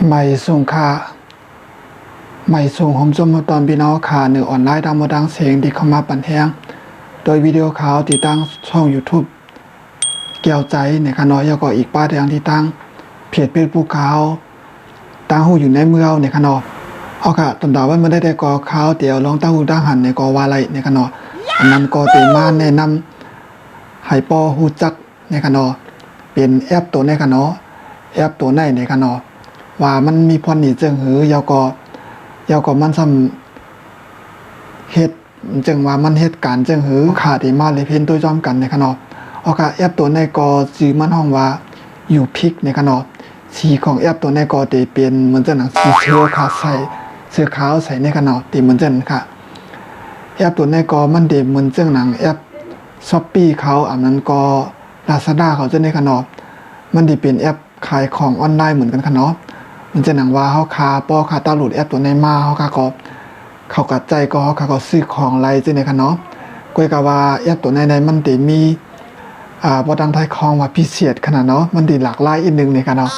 ไม่ส่งค่าไม่ส่งผมจมตอนพี่น้องขาหนึ่งออนไลน์ดังมาดังเสียงที่เข้ามาปั่นแห้งโดยวิดีโอข่าวที่ตั้งช่อง YouTube เกี่ยวใจในขณะแล้วก็อีกป้าแดงที่ตั้งเพจเป็นผู้ข่าวตั้งหูอยู่ในเมืองในขณะเอาค่ะตอนดาวว่ามันได้ก่อข่าวเดี๋ยวลองตั้งหูตั้งหันในก่อว่าอะไรในขณะอันนั้นก็เต็มมาแนะนำให้ปอหูจักในขณะเป็นแอปตัวในขณะแอปตัวในขณะว่ามันมีพรหนีเจิงหือยาวก็มันซ้ำเฮ็ดจึงว่ามันเฮ็ดการเจิงหือขาดที่มาเลยเพิ่นตัวจอมกันในขณะเอาค่ะแอปตัวในก็ชื่อมันห้องว่าอยู่พิกในขณะสีของแอปตัวในก็จะเป็นเหมือนจังหนังสีเสื้อขาวใส่เสื้อขาวใส่ในขณะที่เหมือนจังค่ะแอปตัวในก็มันเดเหมือนจังหนังแอป Shopee เขาอันนั้นก็ Lazada เขาจะในขณะมันได้เป็นแอปขายของออนไลน์เหมือนกันค่ะเนาะมันจะหนังว่าเฮาคาป้อคาตาโหลดแอปตัวในมาเฮาคาก็เขากัดใจก็เขาก็ซื้อของไรจังได๋ค่ะเนาะก้อยก็ว่าแอปตัวในมันได้มีบ่ดังไทยของว่าพิเศษขนาดเนาะมันได้หลากหลายอีกนึงนี่ค่ะเนาะ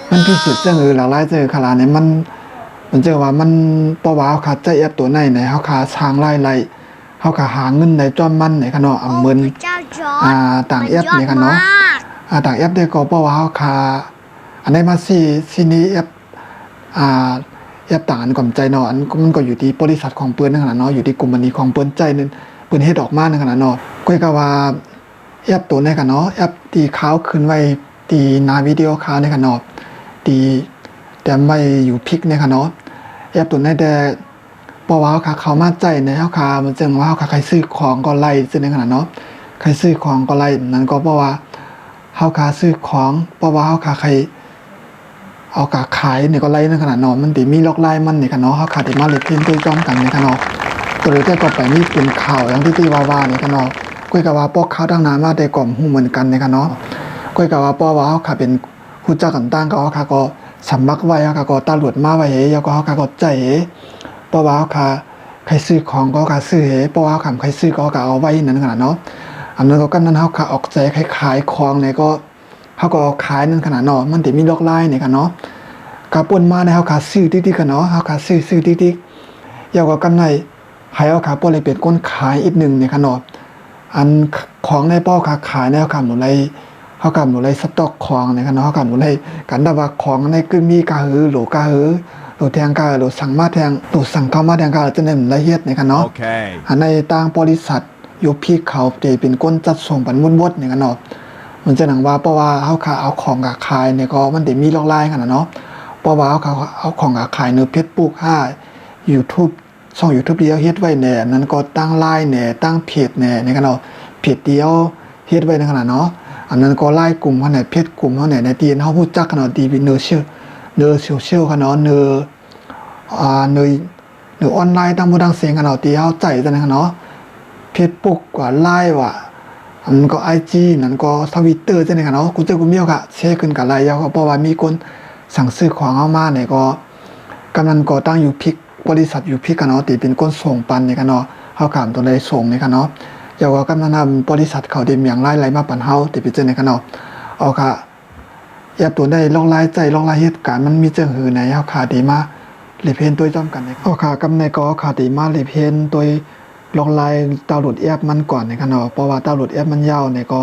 มันพิเศษจังหลากหลายจังขนาดนี้มันจะว่ามันเพราะว่าเฮาคาใจแอปตัวในเฮาคาสร้างรายได้เฮาคาหาเงินได้จอมมันนี่ค่ะเนาะเหมือนต่างแอปนี่ค่ะเนาะต่างแอปได้ก็เพราะว่าเฮาคาอันไหนมาซีนี้แอปต่างอันก่อนใจเนาะอันมันก็อยู่ที่บริษัทของเปิ้นนั่นน่ะเนาะอยู่ที่กลุ่มอันนี้ของเปิ้นใจนึงเปิ้นเฮ็ดออกมานั่นน่ะเนาะก้อยก็ว่าแอปตัวนี้กันเนาะแอปที่ขาวขึ้นไว้ที่หน้าวิดีโอขาวนี่ค่ะเนาะที่แต่ไม่อยู่พิกนี่ค่ะเนาะแอปตัวนี้แต่เพราะว่าเขามาใจในเฮาคามันจึงว่าเฮาใครซื้อของก็ไล่จังนั้นน่ะเนาะใครซื้อของก็ไล่นั่นก็เพราะว่าเฮาคาซื้อของเพราะว่าเฮาคาใครเอากาขายนี่ก็ไล่ในขนาดเนาะมันติมีล็อกไล่มันนี่ค่ะเนาะเฮาขาดได้มาเลยเพิ่นตัวจอมกันนี่ค่ะเนาะตัวเลยแต่ก็ไปนี่เป็นข่าวอย่างที่ว่านี่ค่ะเนาะก้อยก็ว่าปอกข่าวดังนั้นมาได้ก่อมฮู้เหมือนกันนี่ค่ะเนาะก้อยก็ว่าปอว่าเฮาขาเป็นฮู้จักกันต่างก็เฮาขาก็สมัครไว้เฮาขาก็ตำรวจมาไว้แล้วก็เฮาขาก็ใจเพราะว่าเฮาขาใครซื้อของก็ขาซื้อเพราะว่าใครซื้อก็เอาไว้นั่นขนาดเนาะอันนั้นก็กันนั้นเฮาขาออกใจขายของนี่ก็เฮาก็ขายนั่นขนาดเนาะมันสิมีล็อกไล่นี่ค่ะเนาะกาป่นมาในเฮาขาซื้อติ๊กๆกันเนาะเฮาขาซื้อติ๊กๆยาวก็กำไรให้เฮาขาป่นเลยเป็นคนขายอีกนึงนี่ค่ะเนาะอันของในป้อขาขายในเฮาขาหนูเลยเฮาขาหนูเลยสต็อกของนี่ค่ะเนาะเฮาขาหนูเลยกันได้ว่าของในคือมีกาหือโหลกาหือโหลแทงกาโหลสั่งมาแทงโหลสั่งเข้ามาแทงกาจะได้ละเอียดนี่ค่ะเนาะอันในต่างบริษัทอยู่พี่เขาจะเป็นคนจัดส่งปันวนๆนี่ค่ะเนาะมันจะหนังว่าเพราะว่าเฮาขาเอาของกาขายเนี่ยก็มันได้มีล็อกไลน์ขนาดเนาะเพราะว่าเอาของขายในเพจปุ๊กYouTube ช่อง YouTube เดียวเฮ็ดไว้แน่นั้นก็ตั้งไลน์แน่ตั้งเพจแน่ในขณะเพจเดียวเฮ็ดไว้ในขณะเนาะอันนั้นก็ไลน์กลุ่มเฮาไหนเพจกลุ่มเฮาไหนในที่เฮาฮู้จักกันเนาะดีวินเนอร์เชียลกันเนาะเนอออนไลน์ตั้งบ่ดังเสียงกันเนาะที่เฮาใจจังนั้นเนาะเพจปุ๊กว่าไลน์ว่าอันก็ IG นั่นก็ Twitter จังนั้นเนาะกูเจอกูมีโอกาสแชร์ขึ้นกับไลน์แล้วก็เพราะว่ามีคนสั่งซื้อของเอามาเนี่ยก็กำลังก่อตั้งอยู่พิกบริษัทอยู่พิกกันเนาะที่เป็นคนส่งปันเนี่ยกันเนาะเฮาขามตัวใดส่งเนี่ยกันเนาะเดี๋ยวก็กำลังนำบริษัทเขาได้เมียงไล่มาปันเฮาที่เป็นเจอเนี่ยกันเนาะเอาค่ะแอบตัวได้ลองไล่ใจลองไล่เหตุการณ์มันมีเจิงหือไหนเฮาขาดีมาเลยเพนตัวจอมกันเนี่ยเอาค่ะกำในก็ขาดีมาเลยเพนตัวลองไล่ดาวน์โหลดแอปมันก่อนเนี่ยกันเนาะเพราะว่าดาวน์โหลดแอปมันยาวเนี่ยก็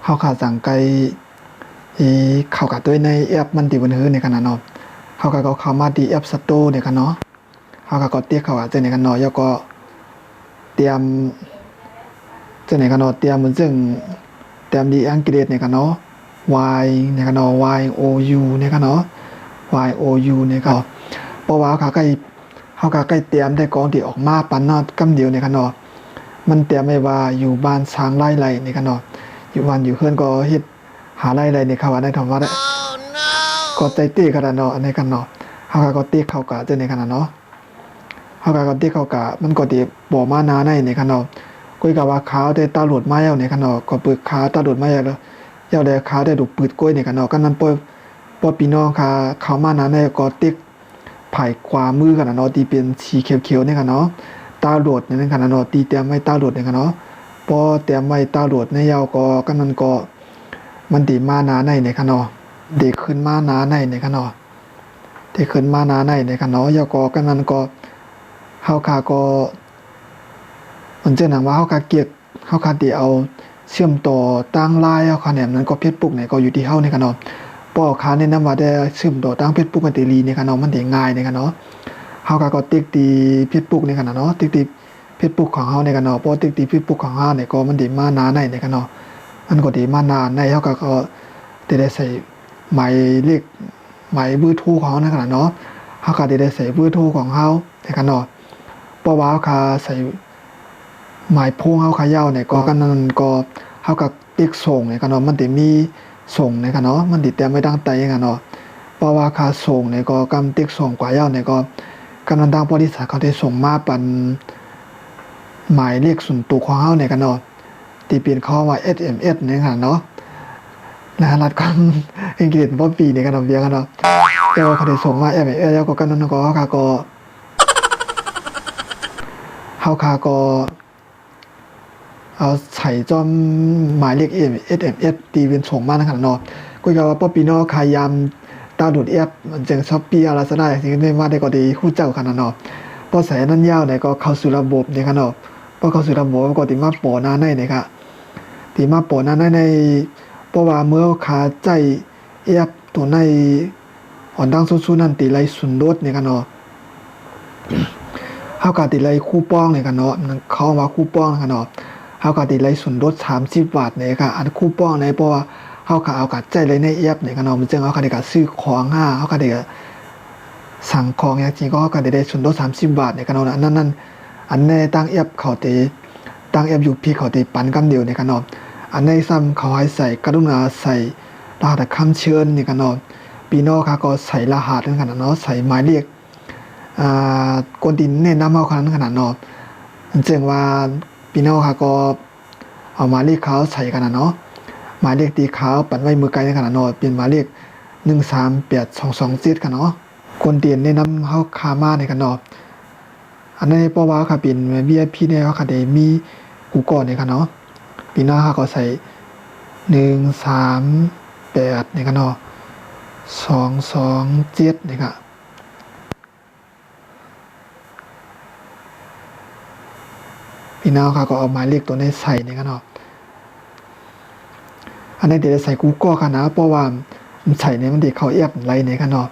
เฮาขาสั่งไกลเข้ากับตัวในแอปมันดีบนหื้อในขณะเนาะเขาก็เข้ามาดีแอปสโตร์ในขณะเนาะเขาก็กดเตี้ยเข้ากับในขณะเนาะแล้วก็เตรียมในขณะเตรียมเหมือนซึ่งเตรียมดีอังกฤษในขณะเนาะ Y ในขณะ Y O U ในขณะเนาะ Y O U ในขณะเพราะว่าเขาก็ใกล้เตรียมได้กองที่ออกมาปันนอดกำเดียวในขณะมันเตรียมไว้ว่าอยู่บ้านช้างไร่ในขณะอยู่บ้านอยู่เฮือนก็เฮ็ดหาอะไรในเขาว่าได้ทำว่าได้ก็ใจตีขนาดเนาะในกันเนาะเฮาก็ตีเข้ากะจะในขนาดเนาะเฮาก็ตีเข้ากะมันก็ตีบ่มานาในขนาดคุยกับว่าขาวได้ตาหลุดมาแล้วในขนาดก็ปึกขาวตาหลุดมาแล้วยาวได้ขาวได้ดุปืดกล้วยในขนาดกันนั้นปอพี่น้องค่ะเขามานาในก็ติกไผ่ขวามือขนาดเนาะที่เป็นสีเขียวๆในขนาดเนาะตาหลุดในขนาดเนาะตีเตรียมไว้ตาหลุดในขนาดเนาะพอเตรียมไว้ตาหลุดในยาวก็กันนั้นก็มันดีมานาในขณะเด็กขึ้นมานาในขณะ ที่ขึ้นมาหน้าในในกันเนาะยก็กันนั้นก็เฮาคาก็มันจะหนังว่าเฮาคาเกียกเฮาคาที่เอาเชื่อมต่อตั้งไลน์เฮาคาเนี่ยนั้นก็ Facebook เนี่ยก็อยู่ที่เฮาในกันเนาะป้อคาแนะนำว่าได้เชื่อมต่อตั้ง Facebook กันติลีในกันเนาะมันได้ง่ายในกันเนาะเฮาก็ติ๊กตี Facebook ในกันเนาะติ๊กตี Facebook ของเฮาในกันเนาะป้อติ๊กตี Facebook ของเฮาเนี่ยก็มันได้มาหน้าในในกันเนาะมันก็ได้มาหน้าในเฮาก็ได้ใส่หมายเลขหมายเบอร์โทรของเฮาในกันเนาะเฮาก็ได้ใส่เบอร์โทรของเฮาในกันเนาะป้อว่าเฮาคาใส่หมายโพงเฮาขายาวเนี่ยก็กันนั้นก็เฮาก็ติ๊กส่งเนี่ยกันเนาะมันได้มีส่งเนี่ยกันเนาะมันติดแต่ไม่ดังไตกันเนาะเพราะว่าค่าส่งเนี่ยก็กำติ๊กส่งกว่ายาวเนี่ยก็กำลังทางบริษัทเขาได้ส่งมาปันหมายเลขส่วนตัวของเฮาเนี่ยกันเนาะที่เป็นเขาว่า SMS เนี่ยกันเนาะรหัสกันอังกฤษบ่ปีเนี่ยกันเนาะเวียกันเนาะแต่ว่าเขาได้ส่งมา SMS แล้วก็กันนั้นก็เฮาก็เอาใส่จอมหมายเลข SMS ตีเป็นส่งมานะครับเนาะก็ก็ว่าป้อปีน้อขายามดาวน์โหลดแอปมันจัง Shopee Lazada สิ่งนี้มาได้ก็ดีฮู้เจ้าคั่นเนาะพอใส่นั้นยาวเนี่ยก็เข้าสู่ระบบเนี่ยครับเนาะพอเข้าสู่ระบบก็ติมาปอหน้าในเนี่ยครับติมาปอหน้าในเพราะว่าเมื่อขาใจแอปตัวในอ่อนดังสู้ๆนั่นติไลสุนโดดเนี่ยครับเนาะเฮาก็ติไลคูปองเนี่ยครับเนาะเขาว่าคูปองนะครับเนาะเฮาก็ติไลส่วนลด30 บาทเนี่ยค่ะอันคูปองเนี่ยเพราะว่าเฮาก็เอากัดใจเลยในแอปเนี่ยก็เนาะมันจึงเฮาก็ได้ก็ซื้อของเฮาก็ได้สั่งของอย่างจริงก็เฮาก็ได้ส่วนลด30 บาทเนี่ยก็เนาะอันนั้นอันในตั้งแอปเขาติตั้งแอปอยู่พี่เขาติปันกำเดียวเนี่ยก็เนาะอันในซ้ำเขาให้ใส่กรุณาใส่รหัสคำเชิญเนี่ยก็เนาะพี่น้องค่ะก็ใส่รหัสนั่นขนาดเนาะใส่หมายเลขคนที่แนะนำเฮาขนาดเนาะมันจึงว่าพี่น้องค่ะก็เอาหมายเลขเขาใส่กันนะเนาะหมายเลขตีเขาปัดไว้มือไกลในขนาดเนาะเป็นหมายเลข138227กันเนาะคนเตียนแนะนำเฮาคามาในกันเนาะอันนี้เพราะว่าค่ะเป็น VIP เนี่ยเขาได้มีกูก่อนในกันเนาะพี่น้องค่ะก็ใส่138ในกันเนาะ227นี่ค่ะพี่น้องค่ะก็เอาหมายเลขตัวนี้ใส่ในกันเนาะอันนี้เดี๋ยวใส่ Google ค่ะนะเพราะว่ามันใส่ในมันเด็กเขาแอปอะไรในกันเนาะ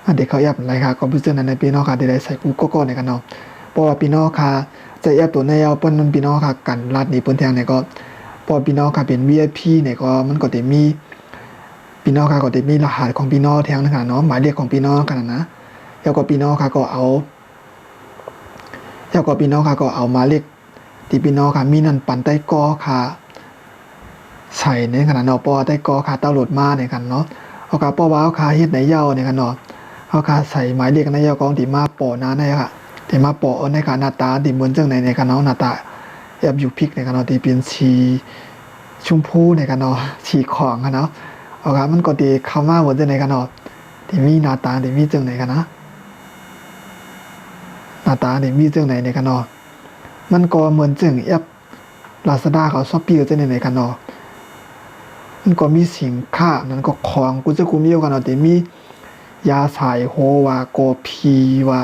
อันเด็กเขาแอปอะไรค่ะก็พิจารณาในพี่น้องค่ะเดี๋ยวใส่ Google ก่อนในกันเนาะเพราะว่าพี่น้องค่ะจะแอปตัวนี้เอาเปิ้นพี่น้องค่ะกันรัดนี่เปิ้นแทงเนี่ยก็พอพี่น้องค่ะเป็น VIP เนี่ยก็มันก็ได้มีพี่น้องค่ะก็ได้มีรหัสของพี่น้องแทงนะคะเนาะหมายเลขของพี่น้องกันนะแล้วก็พี่น้องค่ะก็เอาหมายเลขที่พี่น้องค่ะมีนั่นปันใต้กอค่ะใส่ในขนาดเนาะปอใต้กอค่ะดาวน์โหลดมาในกันเนาะเอาค่ะปอว่าเอาค่ะเฮ็ดในยาวในกันเนาะเอาค่ะใส่หมายเลขในยาวของที่มาปอนะในค่ะที่มาปอในค่ะหน้าตาที่เหมือนจังในกันเนาะหน้าตาแอบอยู่พริกในกันเนาะที่เป็นสีชมพูในกันเนาะสีของกันเนาะเอาค่ะมันก็ดีเข้ามาเหมือนจังในกันเนาะที่มีหน้าตาที่มีจังในกันนะหน้าตาที่มีจังในกันเนาะมันก็เหมือนจึงแอป Lazada เขา Shopee จะในกันเนาะมันก็มีสินค้านั้นก็ของกูจะกูมีอยู่กันเนาะแต่มียาสายโฮว่าโกพีว่า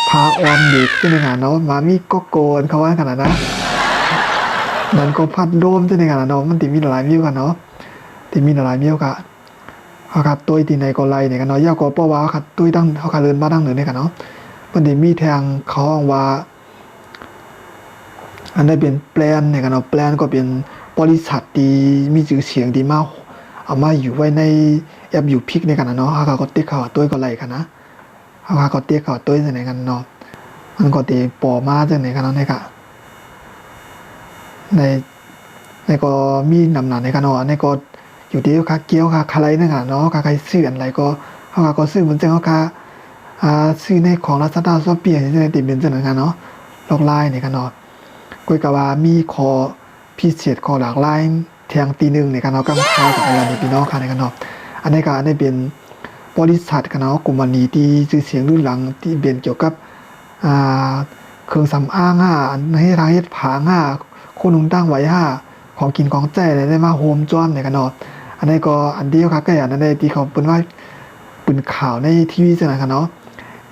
พาออนเด็กจะในกันเนาะมามีก็โกนเขาว่าขนาดนะนั้นก็พัดโดมจะในกันเนาะมันติมีหลายวิวกันเนาะติมีหลายวิวกันเอาครับตัวที่ในก็ไล่ในกันเนาะยาก็เพราะว่าครับตัวตั้งเขาขาเดินมาตั้งเหนือในกันเนาะมันติมีแทงเขาว่าอันนี้เป็นแปลนเนี่ยกันเนาะแปลนก็เป็นบริษัทที่มีชื่อเสียงดีมากเอามาอยู่ไว้ในแอปอยู่พิกในกันเนาะเขาก็ติ๊กเขาตัวก็ไล่กันนะเขาก็ติ๊กเขาตัวในกันเนาะมันก็ตีปอมาจากไหนกันเนาะเนี่ยค่ะในก็มีนำหนาในกันเนาะในก็อยู่ที่เขาเกี้ยวเขาอะไรนั่นกันเนาะเขาใครซื้ออะไรก็เขาก็ซื้อเหมือนเจ้าเขาซื้อในของ Lazada Shopee ที่ในติดเป็นจังนั้นกันเนาะลอกไล่ในกันเนาะกุยกะว่ามีคอพิเศษคอหลากหลายแทงตีหนึ่งในการเอากำข้าวกับอะไรในพี่น้องค่ะในกันเนาะอันนี้ก็ได้เป็นบริษัทกันเนาะกลุ่มวันนี้ที่ชื่อเสียงรุ่นหลังที่เป็นเกี่ยวกับเครื่องสำอางให้ทางเฮ็ดผางคนนุ่งตั้งไว้ของกินของแจ้อะไรได้มาโฮมจอมในกันเนาะอันนี้ก็อันเดียวค่ะก็อย่างนั้นได้ที่เขาเป็นว่า ปืนข่าวในทีวีจังนะคะเนาะ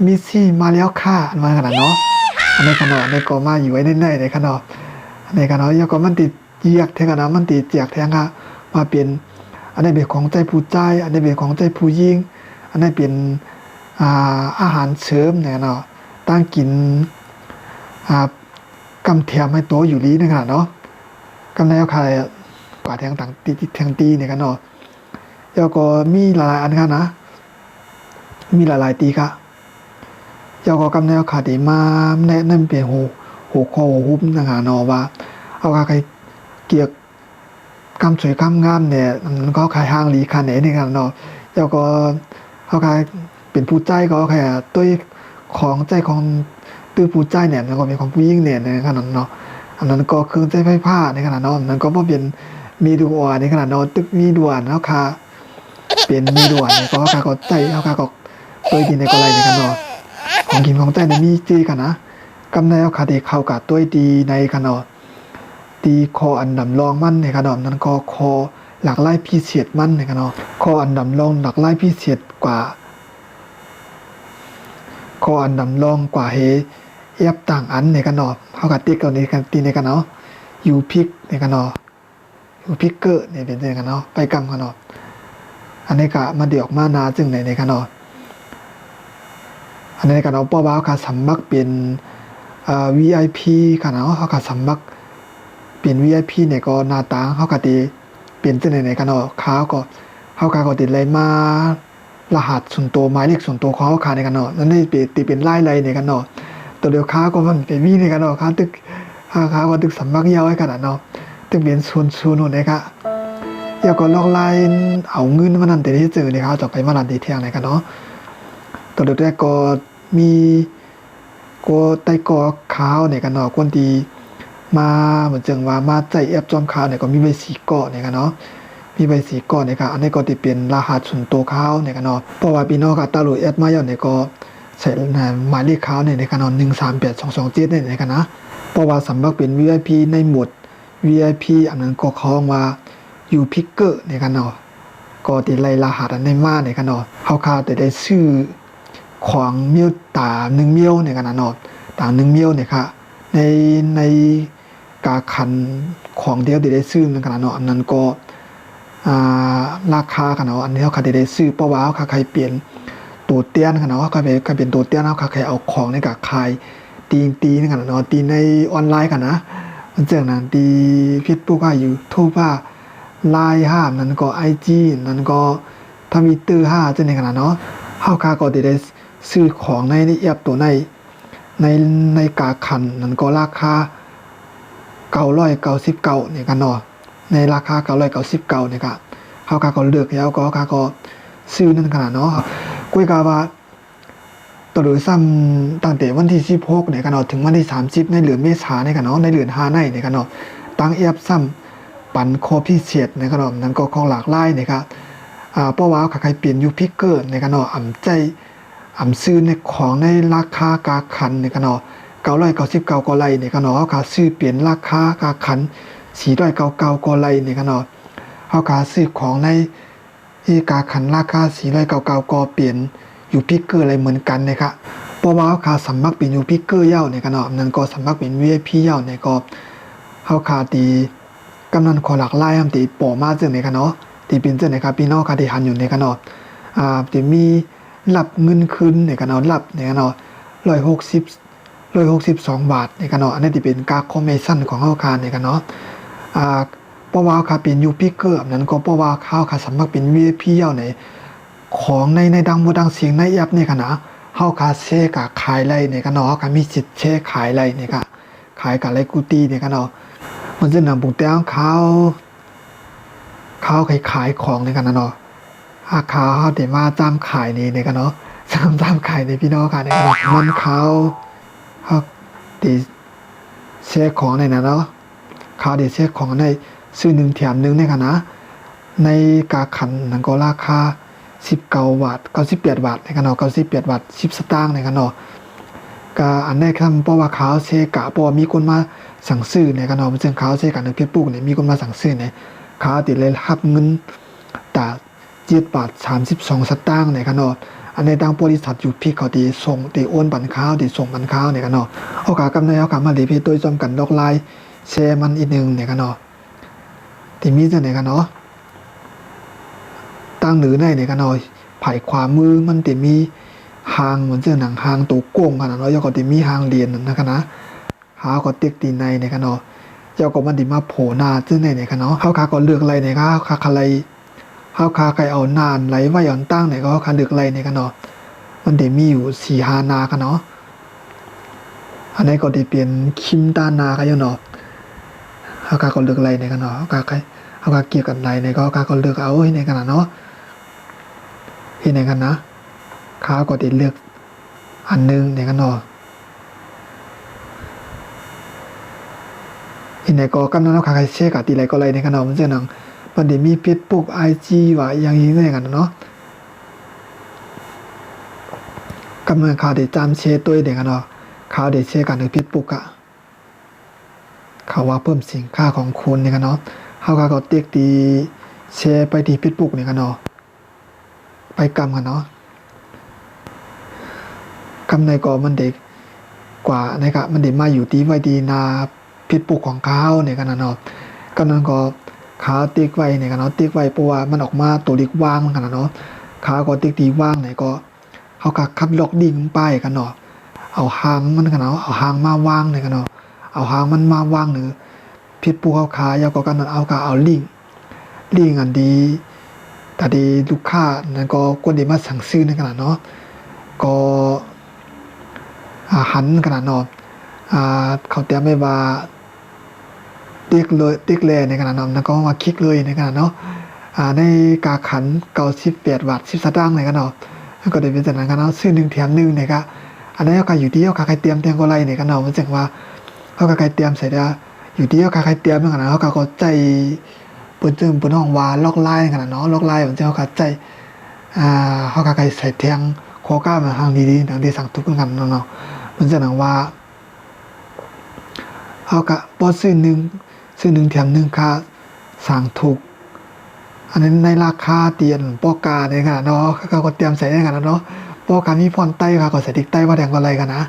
มิซี่มาแล้วค่ะอันมาขนาดเนาะอันนี้ขนาดในก็มาอยู่ไว้ในในขนาดในขนาดยาก็มันติดเยียกแทงกันนะมันติดเจียกแทงค่ะมาเป็นอันนี้เป็นของใจผู้ใจอันนี้เป็นของใจผู้ยิ่งอันนี้เป็นอาหารเสริมเนี่ยเนาะตั้งกินกำเทียมให้โตอยู่ลีนะคะเนาะกำแล้วใครกว่าแทงต่างตีเนี่ยกันเนาะแล้วก็มีหลายอันค่ะนะมีหลายตีค่ะแล้วก็กำแนวขาดีมาแนะนำเป็นหูคอหูบนะคะเนาะว่าเอาใครเกี่ยวกำสวยกำงามเนี่ยมันก็ใครห้างลีคันไหนเนี่ยกันเนาะแล้วก็เอาใครเป็นผู้ใจก็ใครตัวของใจของตื้อผู้ใจเนี่ยแล้วก็เป็นของผู้ยิ่งเนี่ยในขนาดเนาะอันนั้นก็คือใจไฟผ้าในขนาดเนาะนั้นก็เป็นมีดูอ่อนในขนาดเนาะตึกมีด่วนแล้วค่ะเป็นมีด่วนก็ค่ะก็ใจเอาค่ะก็ตัวดีในก็ไรในกันเนาะของกินของใจในมีจีกันนะกำเนิดค่ะดีเข้ากับตัวดีในกันเนาะตีคออันดำรองมันในกันเนาะนั้นก็คอหลักไล่พิเศษมันในกันเนาะคออันดำรองหลักไล่พิเศษกว่าคออันดำรองกว่าเฮเอฟต่างอันในกันเนาะเข้ากับติ๊กตัวนี้กันตีในกันเนาะยูพิกในกันเนาะยูพิกเกอร์เนี่ยเป็นในกันเนาะไปกำกันเนาะอันนี้ก็มาเดี่ยวมานาจึงในกันเนาะอันนี้กันเนาะป้าบ้าค่ะสมัครเป็นVIP ค่ะเนาะเขาก็สมัครเป็น VIP เนี่ยก็หน้าตาเขาก็ตีเป็นจึงในกันเนาะเขาก็ติดเลยมารหัสส่วนตัวหมายเลขส่วนตัวเขาค่ะในกันเนาะนั่นนี่เป็นไล่เลยในกันเนาะตัวเดียวค้าก็มันเป็นวีในกันเนาะค้าตึกก็ตึกสมัครยาวไว้ขนาดเนาะตึกเป็นส่วนนู่นเลยค่ะอยากก็ลอกไล่เอาเงินมานั่นแต่ที่เจอเนี่ยเขาจะไปมาลันตีเที่ยงในกันเนาะตัวเดียวแต่ก็มีก็ไต้กอขาวเนี่ยกันเนาะคนที่มาเหมือนจังว่ามาใจแอปจอมขาวเนี่ยก็มีใบสีเกาะเนี่ยกันเนาะมีใบสีเกาะเนี่ยค่ะอันนี้ก็ที่เป็นรหัสส่วนตัวขาวเนี่ยกันเนาะเพราะว่าพี่น้องกับตาลุยแอดมาอย่างเนี่ยก็ใส่หมายเลขขาวเนี่ยในกันเนาะ138227เนี่ยในกันนะเพราะว่าสำหรับเป็น VIP ในหมวด VIP อันนั้นก็คล้องว่าอยู่พิกเกอร์เนี่ยกันเนาะก็ติดไล่รหัสอันในมาเนี่ยกันเนาะเขาคาแต่ได้ชื่อของเมียวตา1เมียวเนี่ยกันนะเนาะตา1เมียวเนี่ยค่ะในกาคันของเดียวได้ซื้อนั่นกันเนาะอันนั้นก็ราคากันเนาะอันนี้เขาได้ซื้อเพราะว่าเขาใครเปลี่ยนตัวเตี้ยนกันเนาะเขาเป็นตัวเตี้ยนเขาใครเอาของในกาขายตีนั่นกันเนาะตีในออนไลน์กันนะมันเจอนั้นตีFacebookว่าอยู่ทูบว่าไลน์ห้ามนั้นก็ IG นั้นก็ทวิตเตอร์5จังได๋กันเนาะเฮาก็ได้ซื้อของในแอปตัวในกาคันนั้นก็ราคา999เนี่ยกันเนาะในราคา999เนี่ยก็เฮาก็เลือกแล้วก็ซื้อนั่นขนาดเนาะกุยกาว่าตัวโดยซ้ำตั้งแต่วันที่16เนี่ยกันเนาะถึงวันที่30ในเดือนเมษายนเนี่ยกันเนาะในเดือน5เนี่ยกันเนาะตั้งแอปซ้ำปันโคพิเศษในกันเนาะนั้นก็ของหลากหลายเนี่ยครับเพราะว่าใครเปลี่ยนยูพิกเกอร์ในกันเนาะอ่ำซื้อในของในราคากาคันในกันเนาะ999ก็ไล่ในกันเนาะเขาขาซื้อเปลี่ยนราคากาคัน499ก็ไล่ในกันเนาะเขาขาซื้อของในกาคันราคา499ก็เปลี่ยนยูพิกเกอร์อะไรเหมือนกันนะครับเพราะว่าเขาขาสมัครเป็นยูพิกเกอร์เย้าในกันเนาะนั้นก็สมัครเป็น VIP เย้าในก็เขาขาตีกำนันขอหลักไล่ทำตีป่อมาจังในกันเนาะตีเป็นจังในครับพี่น้องขาที่หันอยู่ในกันเนาะตีมีรับเงินคืนในกันเนาะรับในกันเนาะ162 บาทในกันเนาะอันนี้ที่เป็นค่าคอมมิชชั่นของเฮาคาในกันเนาะเพราะว่าเขาเป็นยูพิกเกอร์นั้นก็เพราะว่าเขาขาสมัครเป็น VIP เย้าในของในดังบ่ดังเสียงในแอปนี่ค่ะนะเฮาคาเซกะขายไรนี่ค่ะเนาะก็มีสิทธิ์แชร์ขายไรนี่ค่ะขายกับไรกูตี้นี่ค่ะเนาะมันจะนำบุกแต้งเขาขายของนี่ค่ะเนาะเขาได้มาจ้ำขายนี่ค่ะเนาะจ้ำขายในพี่น้องค่ะนี่มันเขาได้แชร์ของในนั้นเนาะเขาได้แชร์ของในซื้อ1แถม1นี่ค่ะนะในกาขันนั่นก็ราคา19 บาท98 บาทในกันเนาะ98 บาท10 สตางค์ในกันเนาะก็อันนี้ครับเพราะว่าเขาเซกะเพราะว่ามีคนมาสั่งซื้อในกันเนาะซึ่งเขาเซกะในเฟซบุ๊กเนี่ยมีคนมาสั่งซื้อเนี่ยเขาติดเลยรับเงินแต่ 7.32 สตางค์เนี่ยกันเนาะอันในต่างบริษัทอยู่พี่เขาตีส่งตีโอนบันข้าวตีส่งบันข้าวเนี่ยกันเนาะเอากากำในเอากามาดีพี่ตัวจอมกันดอกลายแชร์มันอีกนึงเนี่ยกันเนาะที่มีจะเนี่ยกันเนาะตั้งหรือในเนี่ยกันเนาะไผ่ขวามือมันติมีหางเหมือนเจ้าหนังหางตัวโก้งกันเนาะยก็ติมีหางเรียนนะครับนะหาก็เต็กตีในเนี่ยกันเนาะเจ้าก็มันติมาโผล่หน้าเจ้าในเนี่ยกันเนาะเขาขาก็เลือกอะไรเนี่ยเขาขาอะไรเขาขาใครเอานานไหลไว้ย้อนตั้งเนี่ยก็ขาเลือกอะไรเนี่ยกันเนาะมันติมีอยู่4-5 นากันเนาะอันนี้ก็ติเปลี่ยนคิมตานากันอยู่เนาะเขาขาก็เลือกอะไรเนี่ยกันเนาะเขาขาเกี่ยวกับอะไรเนี่ยก็เลือกเอาให้ในกันเนาะที่ไหนกันนะเขาก็ติเลือกอันนึงเนี่ยกันเนาะที่ไหนก็กำลังเราใครเช็คกับตีไรก็ไรเนี่ยกันเนาะมันจะหนังมันจะมีฟีดบุ๊กIG ว่าอย่างนี้เนี่ยกันเนาะกำลังเขาได้จำเช็คตัวเนี่ยกันเนาะเขาได้เช็คกันในฟีดบุ๊กอะเขาว่าเพิ่มสินค้าของคุณเนี่ยกันเนาะเขาก็เตียกตีแชร์ไปที่ฟีดบุ๊กเนี่ยกันเนาะไปกำกันเนาะกำในก็มันเด็กกว่านะครับมันเด็กมาอยู่ที่ไว้ดีนาผิดปกของเขาเนี่ยกันเนาะกำนั้นก็ขาติ๊กไว้เนี่ยกันเนาะติ๊กไว้เพราะว่ามันออกมาตัวเล็กว่างกันเนาะขาก็ติ๊กตีว่างเนี่ยก็เขาก็คัดล็อกดิ่งไปกันเนาะเอาหางมันกันเนาะเอาหางมาว่างเนี่ยกันเนาะเอาหางมันมาว่างหรือผิดปกเขาขายาวก็กันเอาลิงอันดีแต่ดีลูกค้านั่นก็คนดีมาสั่งซื้อในขนาดเนาะก็หันขนาดเนาะเขาเตรียมไว้ว่าติ๊กเลยในขนาดนั้นแล้วก็มาคลิกเลยในขนาดเนาะในกาขัน98 บาท10 สตางค์ในกันเนาะก็ได้เป็นจากนั้นกันเนาะซื้อ1 แถม 1เนี่ยก็อันนี้เขาอยู่ที่เขาใครเตรียมก็ไรในกันเนาะมันจึงว่าเขาใครเตรียมใส่ได้อยู่ที่เขาใครเตรียมในขนาดเขาก็ใจปุ่นห้องว่าล็อกไลน์ขนาดเนาะล็อกไลน์มันจะเขาใจเขาใครใส่แทงโคก้ามาทางดีๆทางที่สั่งทุกกันเนาะมันจะหนังว่าเขาก็พอซื้อ1 แถม 1ค่าสั่งถูกอันนั้นในราคาเตียนปอกาในขนาดเนาะเขาก็เตรียมใส่ในขนาดเนาะปอกามีพรใต้ค่ะก็ใส่ติ๊กใต้ว่าแดงก็อะไรกันนะ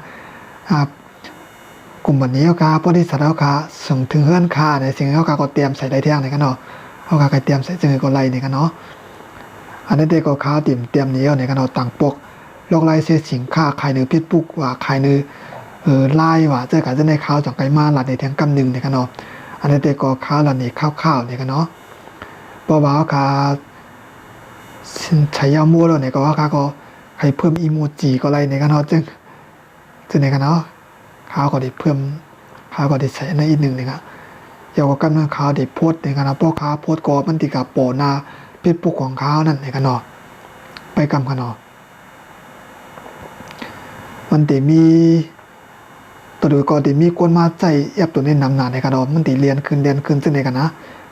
กลุ่มแบบนี้เขาบริษัทเขาส่งถึงเฮือนค่าในสิ่งที่เขาก็เตรียมใส่ได้เที่ยงในกันเนาะเขาก็เตรียมใส่จึงก็ไรในกันเนาะอันนี้เด็กก็เขาเตรียมนี้ในกันเนาะต่างปกลอกไล่เสียสินค้าขายเนื้อพิษปุ๊กว่าขายเนื้อไล่ว่าเจอกันจะในข้าวจากไก่มาหลัดในแทงกำหนึ่งในกันเนาะอันนี้เด็กก็ข้าวหลัดในข้าวในกันเนาะเพราะว่าเขาใช้ยามัวแล้วเนี่ยก็ว่าเขาก็ให้เพิ่มอีโมจิก็ไรในกันเนาะจึงในกันเนาะเขาก็ได้เพิ่มเขาก็ได้ใส่ในอีกหนึ่งนะครับเกี่ยวกับการเมืองเขาได้โพสในกันนะพวกเขาโพสก็มันติกับโปนาพิษปุ๊กของเขานั่นในกันเนาะไปกำกันเนาะมันติมีตัวดูก็ติมีคนมาใจแอบตัวนี้นำหนาในกันเนาะมันติเรียนขึ้นซึ่งในกันนะ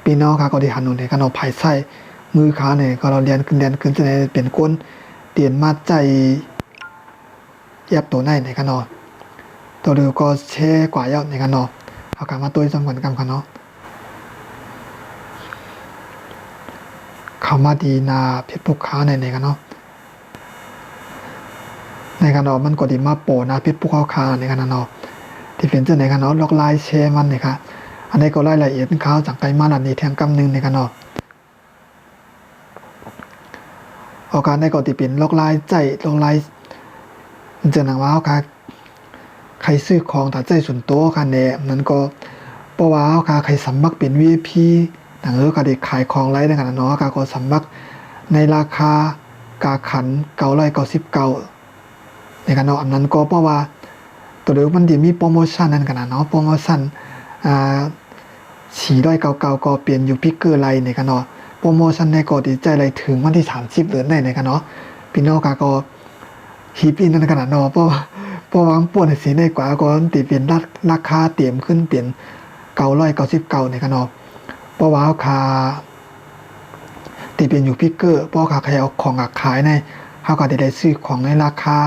ปีน้องเขาก็ได้หันหนุนในกันเนาะภายใส่มือเขาเนี่ยก็เราเรียนขึ้นซึ่งในเป็นคนเตียนมาใจแอบตัวในกันเนาะตัวดูก็แช่กว่าเยอะในกันเนาะเอาการมาตัวจำกันกันเนาะเขามาดีนาเพชรปุกค้าในกันเนาะในกันเนาะมันก็ดีมาโปนาเพชรปุกค้าคาในกันเนาะที่เป็นเจ้าในกันเนาะล็อกไลน์แชร์มันเนี่ยค่ะอันนี้ก็รายละเอียดเขาจากไกลมาหลัดนี้แทงกำหนึ่งในกันเนาะเอาการในก็ติเป็นล็อกไลน์ใจล็อกไลน์มันจะหนังว่าเขาใครซื้อของถ้าใจส่วนตัวค่ะเนี่ยนั้นก็เพราะว่าใครสมัครเป็น VIP หนังก็ได้ขายของไร้ในขณะเนาะก็สมัครในราคากาขัน999ในขณะเนาะอันนั้นก็เพราะว่าตัวเดียวมันดีมีโปรโมชั่นนั่นขนาดเนาะโปรโมชั่น499ก็เปลี่ยนอยู่พิกเกอร์ไลน์ในขณะเนาะโปรโมชั่นในก็ดีใจไลถึงวันที่30เดือนในขณะเนาะพี่น้องก็ฮีบอินในขณะเนาะเพราะว่าปวดสีในกว่าก็ตีเปลี่ยนราคาเตรียมขึ้นเปลี่ยน999ในกันเนาะเพราะว่าราคาตีเปลี่ยนอยู่พิกเกอร์เพราะใครเอาของขายในเขาก็ได้ซื้อของในราคา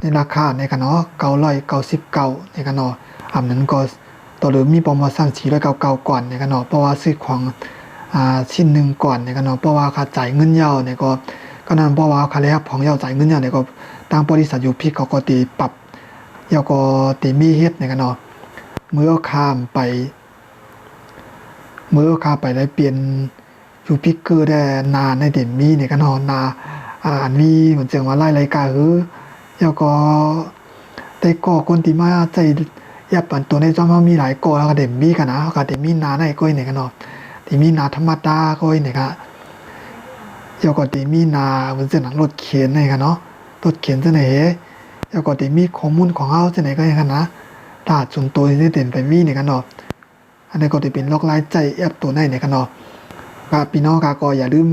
ในกันเนาะ999ในกันเนาะอันนั้นก็ตัวเดิมมีโปรโมชั่น499ก่อนในกันเนาะเพราะว่าซื้อของ ชิ้นหนึ่งก่อนเนี่ยกันเนาะเพราะว่าค่าจ่ายเงินเย้าเนี่ยก็นั่นเพราะว่าค่าแรกของเย้าจ่ายเงินเย้าเนี่ยก็ทางบริษัทอยู่พิกเขาก็ตีปรับเย้าก็ตีมีเฮ็ดเนี่ยกันเนาะมื้อข้ามไปได้เปลี่ยนอยู่พิกเกอร์ได้นานในเดมมีเนี่ยกันเนาะนาอันนี้เหมือนจังว่าไล่รายการเย้าก็ได้ก่อคนที่มาใจยับปันตัวในจอมเฮามีหลายก่อแล้วก็เดมมีกันนะก็เดมมีนาในก้อยเนี่ยกันเนาะที่มีนาธรรมดาก้อยเนี่ยครับเจ้าก็ที่มีนาเหมือนเส้นรถเข็นเนี่ยกันเนาะรถเข็นเส้นไหนเจ้าก็ที่มีข้อมูลของเราเส้นไหนก็อย่างนั้นนะถ้าส่วนตัวที่เด่นไปมีเนี่ยกันเนาะอันนี้ก็จะเป็นล็อกไลน์ใจแอปตัวไหนเนี่ยกันเนาะก็พี่น้องก็อย่าลืม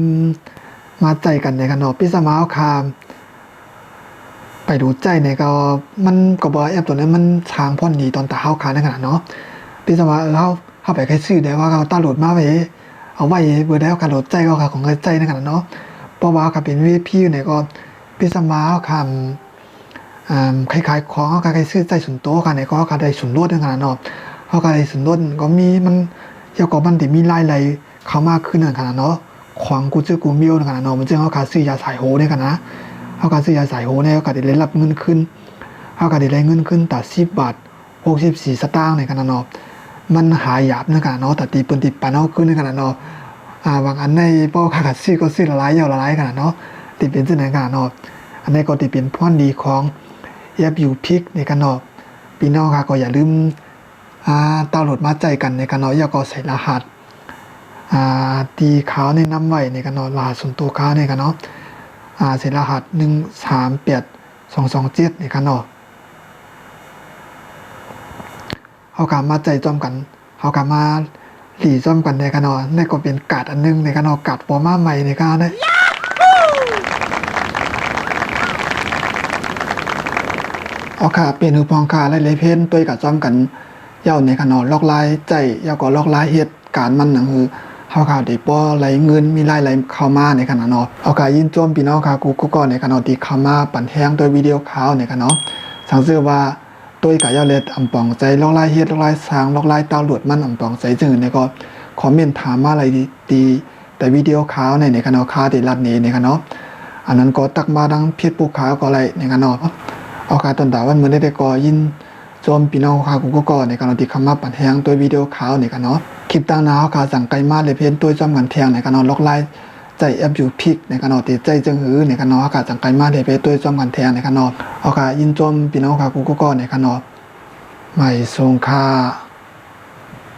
มาใจกันเนี่ยกันเนาะพี่สมาร์ทคามไปดูใจเนี่ยก็มันก็บอกแอปตัวนั้นมันช้างพ่อนดีตอนตาเข้าคาในขนาดเนาะพี่สมาร์ทเข้าไปใครซื้อได้ว่าเขาตาโหลดมาไว้เอาไว้เบอร์ได้เขาโหลดใจก็ของใจในขนาดเนาะเพราะว่าเขาเป็นพี่เนี่ยก็พี่สมาร์ทคามคล้ายๆของเขาใครซื้อใจสุนโตกันเนี่ยก็เขาได้สุนโลดในขนาดเนาะเขาก็ได้สุนโลดก็มีมันเกี่ยวกับมันที่มีไล่ไรเข้ามากขึ้นในขนาดเนาะของกูซื้อกูมิวในขนาดเนาะมันจึงเขาขาซื้อยาสายโหในขนาดเขาขาซื้อยาสายโหเนี่ยเขาได้รับเงินขึ้นเขาก็ได้เงินขึ้นแต่10 บาท64 สตางค์ในขนาดเนาะมันหายหยาบในขนาดเนาะแต่ตีปืนตีปานเอาขึ้นในขนาดเนาะบางอันในป้อขาซื้อก็ซื้อละลายละลายขนาดเนาะตีเป็นสิ่งในขนาดเนาะอันนี้ก็ตีเป็นพ่อนดีของแอปยูพิกในขนาดพี่น้องค่ะก็อย่าลืมดาวน์โหลดมาใจกันในขนาดอย่าก็ใส่รหัสตีขาวในน้ำไว้ในขนาดรหัสส่วนตัวขาวในขนาดใส่รหัส138227ในขนาดเขากามาใจจอมกันเขากามาหลีจอมกันในกันเนาะนี่ก็เป็นการ์ดอันนึงในกันเนาะการ์ดปอมาใหม่ในกันนะเอาค่ะเป็นหูพองค่ะไล่เพนตัวกับจอมกันเย้าในกันเนาะล็อกไลน์ใจเย้าก็ล็อกไลน์เหตุการณ์มันนั่นคือเขาค่ะได้ป้อไหลเงินมีไหลเข้ามาในกันเนาะเอาค่ะยินจมพี่น้องค่ะกูก็ในกันเนาะที่เข้ามาปั่นแห้งโดยวิดีโอข่าวในกันเนาะสังเกตว่าตัวกับยาเล็ดอำปองใจล็อกไลน์เฮ็ดล็อกไลน์สร้างล็อกไลน์ดาวน์โหลดมันอำปองใจจึงในก็คอมเมนต์ถามมาอะไรดีแต่วิดีโอข่าวในกันเนาะข่าวที่รัดนี้ในกันเนาะอันนั้นก็ตักมาดังเพจปูข่าวก็อะไรในกันเนาะเอาการต้นตาวันมื้อได้ก็ยินโจมพี่น้องค่ะกูก็ในกันเนาะที่เข้ามาปั่นแฮงตัววิดีโอข่าวในกันเนาะคลิปต่างหน้าข่าวสั่งไกลมาเลยเพจตัวจอมกันแทงในกันเนาะล็อกไลน์ใจแอปอยู่พิกในกันเนาะที่ใจจึงหือในกันเนาะค่ะสั่งไกลมาได้เพจตัวจอมกันแทงในกันเนาะเอาค่ะยินโจมพี่น้องค่ะกูก็ในกันเนาะไม่ทรงค่า